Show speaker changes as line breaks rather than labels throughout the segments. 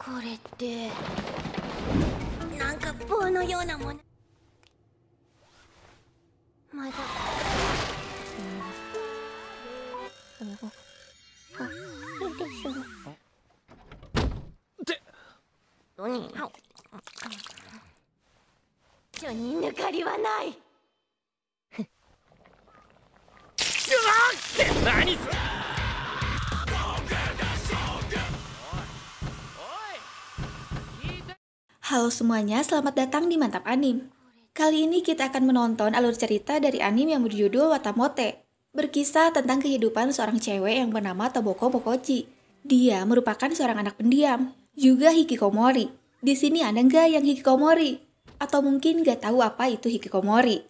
これってなんか棒のようなもの。まだ何ちょに抜かりはない。
何す
Halo semuanya, selamat datang di Mantap Anim. Kali ini kita akan menonton alur cerita dari anime yang berjudul Watamote. Berkisah tentang kehidupan seorang cewek yang bernama Toboko Mokochi. Dia merupakan seorang anak pendiam, juga hikikomori. Di sini ada nggak yang hikikomori? Atau mungkin nggak tahu apa itu hikikomori?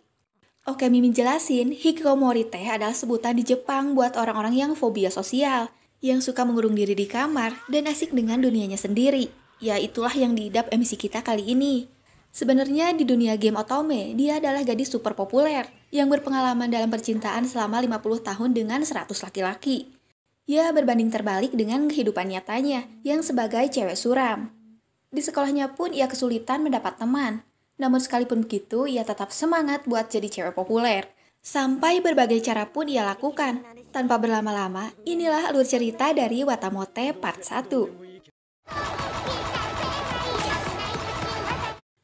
Oke, Mimin jelasin, hikikomori teh adalah sebutan di Jepang buat orang-orang yang fobia sosial, yang suka mengurung diri di kamar dan asik dengan dunianya sendiri. Ya, itulah yang diidap MC kita kali ini. Sebenarnya di dunia game Otome, dia adalah gadis super populer yang berpengalaman dalam percintaan selama 50 tahun dengan 100 laki-laki. Ya, berbanding terbalik dengan kehidupan nyatanya yang sebagai cewek suram. Di sekolahnya pun ia kesulitan mendapat teman. Namun sekalipun begitu, ia tetap semangat buat jadi cewek populer. Sampai berbagai cara pun ia lakukan. Tanpa berlama-lama, inilah alur cerita dari Watamote Part 1.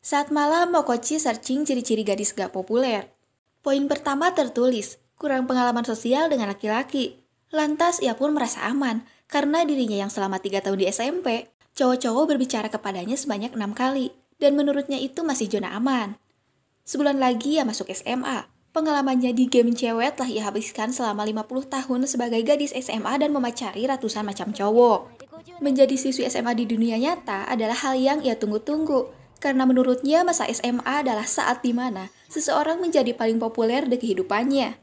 Saat malam, Mokochi searching ciri-ciri gadis gak populer. Poin pertama tertulis, kurang pengalaman sosial dengan laki-laki. Lantas ia pun merasa aman, karena dirinya yang selama 3 tahun di SMP, cowok-cowok berbicara kepadanya sebanyak 6 kali, dan menurutnya itu masih zona aman. Sebulan lagi ia masuk SMA. Pengalamannya di game cewek telah ia habiskan selama 50 tahun sebagai gadis SMA dan memacari ratusan macam cowok. Menjadi siswi SMA di dunia nyata adalah hal yang ia tunggu-tunggu. Karena menurutnya masa SMA adalah saat dimana seseorang menjadi paling populer di kehidupannya.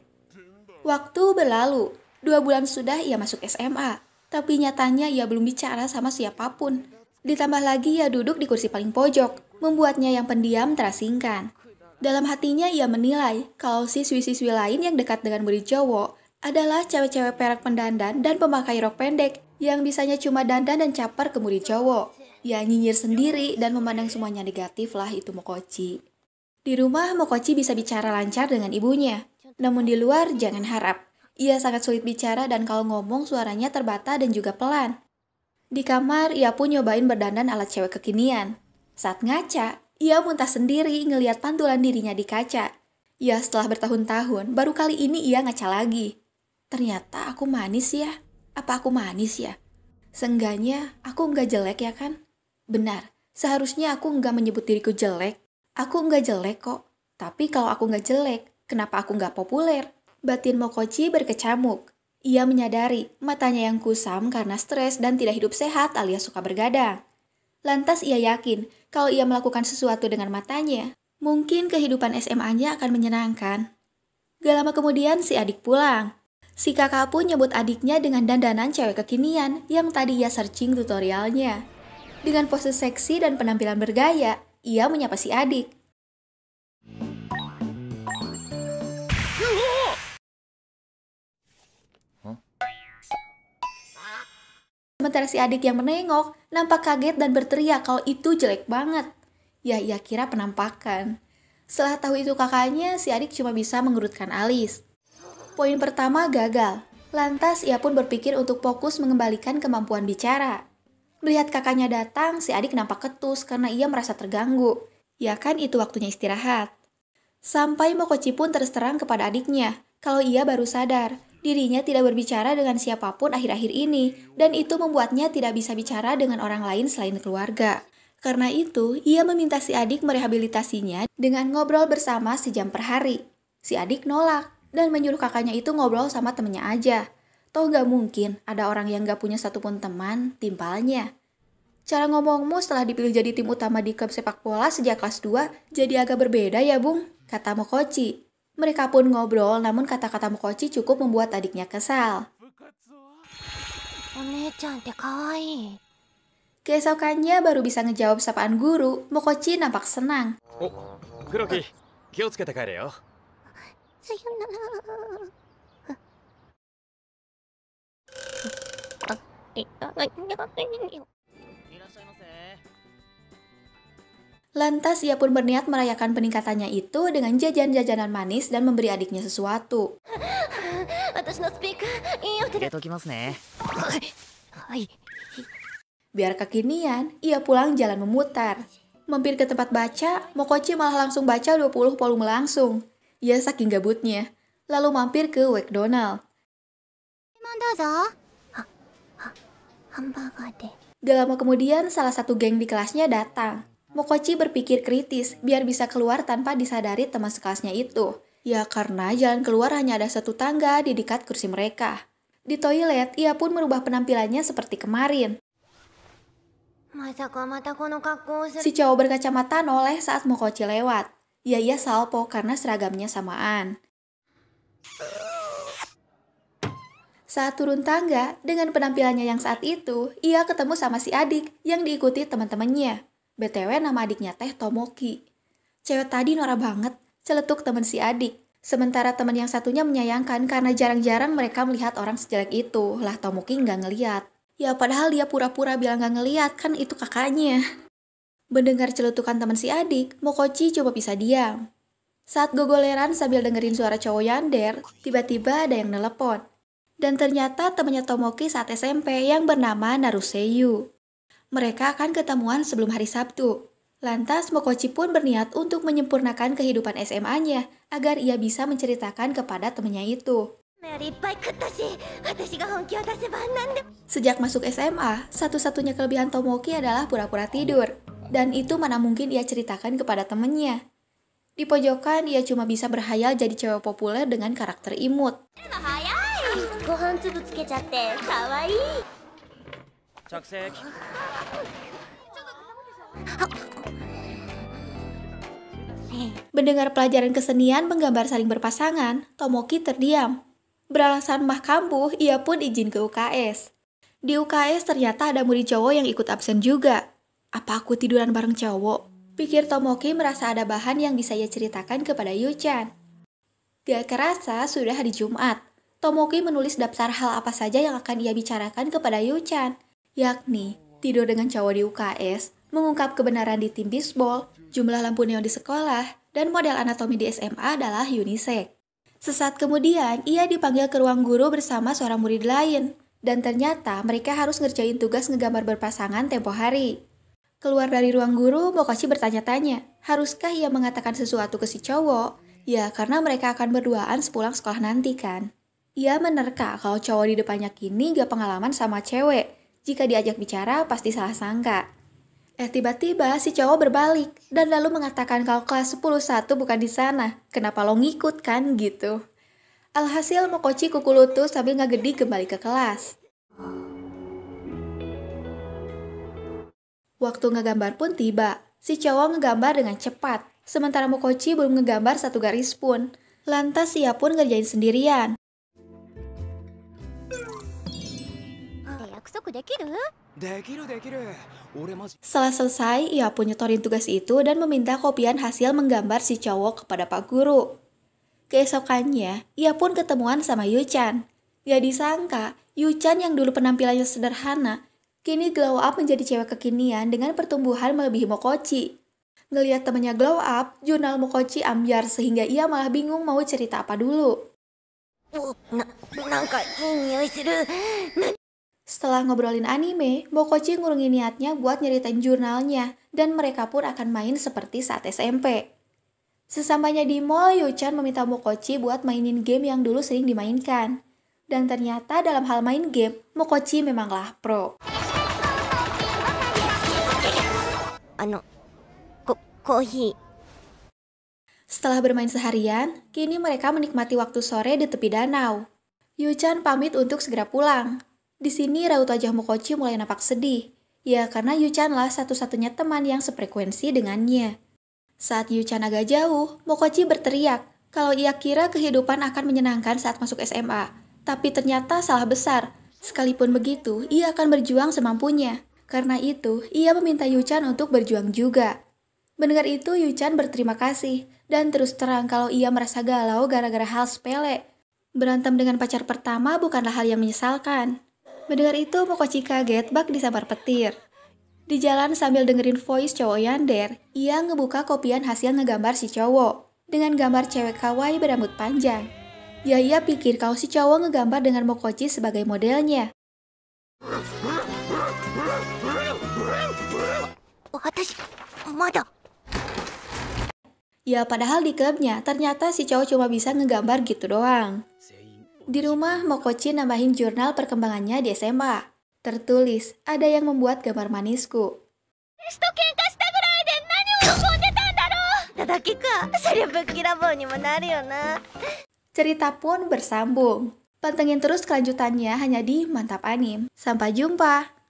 Waktu berlalu, 2 bulan sudah ia masuk SMA, tapi nyatanya ia belum bicara sama siapapun. Ditambah lagi ia duduk di kursi paling pojok, membuatnya yang pendiam terasingkan. Dalam hatinya ia menilai kalau siswi-siswi lain yang dekat dengan murid cowok adalah cewek-cewek perak pendandan dan pemakai rok pendek yang bisanya cuma dandan dan caper ke murid cowok. Ya nyinyir sendiri dan memandang semuanya negatif lah itu Mokochi. Di rumah Mokochi bisa bicara lancar dengan ibunya. Namun di luar jangan harap. Ia sangat sulit bicara dan kalau ngomong suaranya terbata dan juga pelan. Di kamar ia pun nyobain berdandan ala cewek kekinian. Saat ngaca, ia muntah sendiri ngelihat pantulan dirinya di kaca. Ya setelah bertahun-tahun baru kali ini ia ngaca lagi. Ternyata aku manis ya. Apa aku manis ya? Seenggaknya aku nggak jelek ya kan? Benar, seharusnya aku nggak menyebut diriku jelek. Aku nggak jelek kok. Tapi kalau aku nggak jelek, kenapa aku nggak populer? Batin Mokochi berkecamuk. Ia menyadari matanya yang kusam karena stres dan tidak hidup sehat alias suka bergadang. Lantas ia yakin kalau ia melakukan sesuatu dengan matanya, mungkin kehidupan SMA-nya akan menyenangkan. Gak lama kemudian si adik pulang. Si kakak pun nyebut adiknya dengan dandanan cewek kekinian yang tadi ia searching tutorialnya. Dengan pose seksi dan penampilan bergaya, ia menyapa si adik. Sementara si adik yang menengok, nampak kaget dan berteriak kalau itu jelek banget. Ya, ia kira penampakan. Setelah tahu itu kakaknya, si adik cuma bisa mengerutkan alis. Poin pertama gagal. Lantas ia pun berpikir untuk fokus mengembalikan kemampuan bicara. Melihat kakaknya datang, si adik nampak ketus karena ia merasa terganggu. Ya kan itu waktunya istirahat. Sampai Mokochi pun terus terang kepada adiknya, kalau ia baru sadar, dirinya tidak berbicara dengan siapapun akhir-akhir ini, dan itu membuatnya tidak bisa bicara dengan orang lain selain keluarga. Karena itu, ia meminta si adik merehabilitasinya dengan ngobrol bersama sejam per hari. Si adik nolak, dan menyuruh kakaknya itu ngobrol sama temennya aja. Toh gak mungkin ada orang yang gak punya satupun teman, timpalnya. Cara ngomongmu setelah dipilih jadi tim utama di klub sepak bola sejak kelas 2 jadi agak berbeda ya bung, kata Mokochi. Mereka pun ngobrol namun kata-kata Mokochi cukup membuat adiknya kesal.
One-chan te kawaii.
Keesokannya baru bisa ngejawab sapaan guru, Mokochi nampak senang.
お、黒木、気をつけて帰れよ。
Sayonara.
いらっしゃいませ。
Lantas ia pun berniat merayakan peningkatannya itu dengan jajan-jajanan manis dan memberi adiknya sesuatu.
私のスピーカーいい音で
入れときますね。
はい。
Biar kekinian, ia pulang jalan memutar. Mampir ke tempat baca, Mokochi malah langsung baca 20 volume langsung. Ia saking gabutnya. Lalu mampir ke McDonald.
どうぞ。ハンバーガーで。
Gak lama kemudian, salah satu geng di kelasnya datang. Mokochi berpikir kritis biar bisa keluar tanpa disadari teman sekelasnya itu. Ya karena jalan keluar hanya ada satu tangga di dekat kursi mereka. Di toilet, ia pun merubah penampilannya seperti kemarin.
まさかまたこの格好をする。
Si cowok berkacamata noleh saat Mokochi lewat. Ia salpo karena seragamnya samaan. Saat turun tangga, dengan penampilannya yang saat itu, ia ketemu sama si adik yang diikuti teman-temannya. BTW nama adiknya teh Tomoki. Cewek tadi norak banget, celetuk teman si adik. Sementara teman yang satunya menyayangkan karena jarang-jarang mereka melihat orang sejelek itu. Lah Tomoki nggak ngeliat. Ya padahal dia pura-pura bilang nggak ngeliat, kan itu kakaknya. Mendengar celetukan teman si adik, Mokochi coba bisa diam. Saat gogoleran sambil dengerin suara cowok yander, tiba-tiba ada yang nelepon. Dan ternyata temannya Tomoki saat SMP yang bernama Naruseyu. Mereka akan ketemuan sebelum hari Sabtu. Lantas Mokochi pun berniat untuk menyempurnakan kehidupan SMA-nya agar ia bisa menceritakan kepada temannya itu.
よりいっぱい食ったし、私が本気を出せば何でも。
Sejak masuk SMA, satu-satunya kelebihan Tomoki adalah pura-pura tidur. Dan itu mana mungkin ia ceritakan kepada temannya. Di pojokan, ia cuma bisa berhayal jadi cewek populer dengan karakter imut.
早い。ご飯粒つけちゃってかわいい。
着席。
Mendengar pelajaran kesenian menggambar saling berpasangan, Tomoki terdiam. Beralasan mah kambuh, ia pun izin ke UKS. Di UKS ternyata ada murid cowok yang ikut absen juga. Apa aku tiduran bareng cowok? Pikir Tomoki merasa ada bahan yang bisa ia ceritakan kepada Yu-chan. Gak kerasa sudah hari Jumat. Tomoki menulis daftar hal apa saja yang akan ia bicarakan kepada Yu-chan. Yakni, tidur dengan cowok di UKS, mengungkap kebenaran di tim bisbol, jumlah lampu neon di sekolah, dan model anatomi di SMA adalah unisex. Sesaat kemudian, ia dipanggil ke ruang guru bersama seorang murid lain. Dan ternyata mereka harus ngerjain tugas ngegambar berpasangan tempo hari. Keluar dari ruang guru, Mokochi bertanya-tanya, haruskah ia mengatakan sesuatu ke si cowok? Ya, karena mereka akan berduaan sepulang sekolah nanti kan. Ia menerka kalau cowok di depannya kini gak pengalaman sama cewek. Jika diajak bicara, pasti salah sangka. Tiba-tiba si cowok berbalik dan lalu mengatakan kalau kelas 10-1 bukan di sana. Kenapa lo ngikut kan gitu. Alhasil Mokochi kuku lutut sambil ngagedi kembali ke kelas. Waktu ngegambar pun tiba. Si cowok ngegambar dengan cepat. Sementara Mokochi belum ngegambar satu garis pun. Lantas ia pun ngerjain sendirian.
約束できる？
できるできる。俺マジ。
Setelah selesai, ia pun nyetorin tugas itu dan meminta kopian hasil menggambar si cowok kepada Pak Guru. Keesokannya, ia pun ketemuan sama Yu-chan. Gak disangka, Yu-chan yang dulu penampilannya sederhana, kini glow up menjadi cewek kekinian dengan pertumbuhan melebihi Mokochi. Ngeliat temannya glow up, jurnal Mokochi ambyar sehingga ia malah bingung mau cerita apa dulu.
なんかいい匂いする。
Setelah ngobrolin anime, Mokochi ngurungin niatnya buat nyeritain jurnalnya, dan mereka pun akan main seperti saat SMP. Sesampainya di mall, Yu-chan meminta Mokochi buat mainin game yang dulu sering dimainkan. Dan ternyata dalam hal main game, Mokochi memanglah pro.
コーヒー。
Setelah bermain seharian, kini mereka menikmati waktu sore di tepi danau. Yu-chan pamit untuk segera pulang. Di sini raut wajah Mokochi mulai nampak sedih. Ya karena Yu-chan lah satu-satunya teman yang sefrekuensi dengannya. Saat Yu-chan agak jauh, Mokochi berteriak kalau ia kira kehidupan akan menyenangkan saat masuk SMA. Tapi ternyata salah besar. Sekalipun begitu, ia akan berjuang semampunya. Karena itu, ia meminta Yu-chan untuk berjuang juga. Mendengar itu, Yu-chan berterima kasih. Dan terus terang kalau ia merasa galau gara-gara hal sepele. Berantem dengan pacar pertama bukanlah hal yang menyesalkan. Mendengar itu, Mokochi kaget bak disambar petir. Di jalan sambil dengerin voice cowok Yander, ia ngebuka kopian hasil ngegambar si cowok dengan gambar cewek kawaii berambut panjang. Ya ia pikir kalau si cowok ngegambar dengan Mokochi sebagai modelnya.
私まだ
Ya padahal di klubnya ternyata si cowok cuma bisa ngegambar gitu doang. Di rumah Mokochi nambahin jurnal perkembangannya di SMA. Tertulis, ada yang membuat gambar manisku.
しと喧嘩したぐらいで何を喜んでたんだろうただけかそりゃぶっきらぼうにもなるよな
Cerita pun bersambung. Pantengin terus kelanjutannya hanya di Mantap Anim. Sampai jumpa!